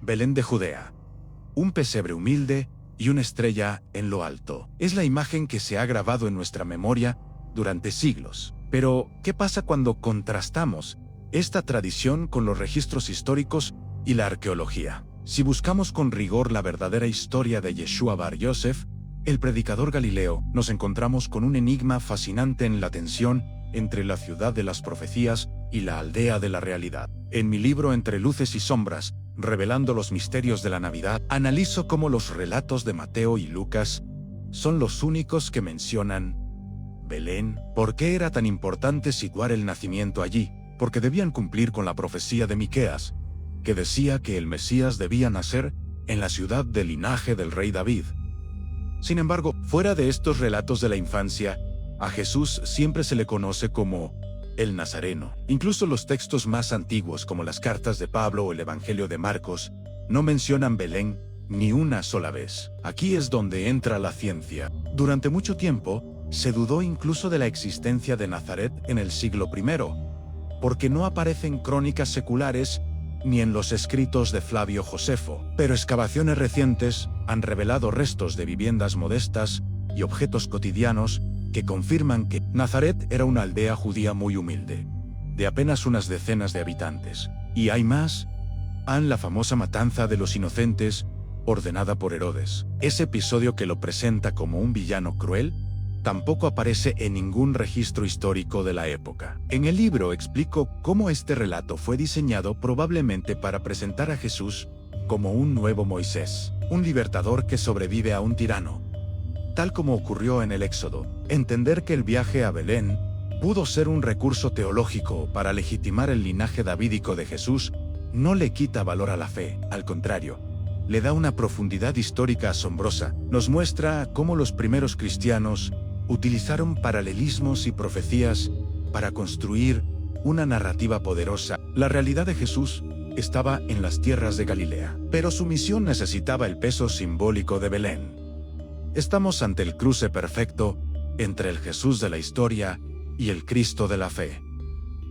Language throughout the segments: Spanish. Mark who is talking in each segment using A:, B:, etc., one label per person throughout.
A: Belén de Judea. Un pesebre humilde y una estrella en lo alto. Es la imagen que se ha grabado en nuestra memoria durante siglos. Pero, ¿qué pasa cuando contrastamos esta tradición con los registros históricos y la arqueología? Si buscamos con rigor la verdadera historia de Yeshua Bar Yosef, el predicador galileo, nos encontramos con un enigma fascinante en la tensión entre la ciudad de las profecías y la aldea de la realidad. En mi libro Entre luces y sombras, revelando los misterios de la Navidad, analizo cómo los relatos de Mateo y Lucas son los únicos que mencionan Belén. ¿Por qué era tan importante situar el nacimiento allí? Porque debían cumplir con la profecía de Miqueas, que decía que el Mesías debía nacer en la ciudad del linaje del rey David. Sin embargo, fuera de estos relatos de la infancia, a Jesús siempre se le conoce como el Nazareno. Incluso los textos más antiguos, como las cartas de Pablo o el Evangelio de Marcos, no mencionan Belén ni una sola vez. Aquí es donde entra la ciencia. Durante mucho tiempo, se dudó incluso de la existencia de Nazaret en el siglo I, porque no aparecen crónicas seculares ni en los escritos de Flavio Josefo. Pero excavaciones recientes han revelado restos de viviendas modestas y objetos cotidianos que confirman que Nazaret era una aldea judía muy humilde, de apenas unas decenas de habitantes. Y hay más. La famosa matanza de los inocentes, ordenada por Herodes. Ese episodio que lo presenta como un villano cruel, tampoco aparece en ningún registro histórico de la época. En el libro explico cómo este relato fue diseñado probablemente para presentar a Jesús como un nuevo Moisés, un libertador que sobrevive a un tirano, tal como ocurrió en el Éxodo. Entender que el viaje a Belén pudo ser un recurso teológico para legitimar el linaje davídico de Jesús no le quita valor a la fe, al contrario, le da una profundidad histórica asombrosa. Nos muestra cómo los primeros cristianos utilizaron paralelismos y profecías para construir una narrativa poderosa. La realidad de Jesús estaba en las tierras de Galilea, pero su misión necesitaba el peso simbólico de Belén. Estamos ante el cruce perfecto entre el Jesús de la historia y el Cristo de la fe.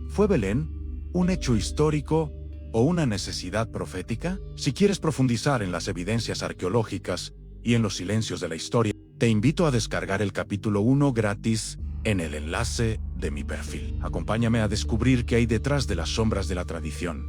A: ¿Fue Belén un hecho histórico o una necesidad profética? Si quieres profundizar en las evidencias arqueológicas y en los silencios de la historia, te invito a descargar el capítulo 1 gratis en el enlace de mi perfil. Acompáñame a descubrir qué hay detrás de las sombras de la tradición.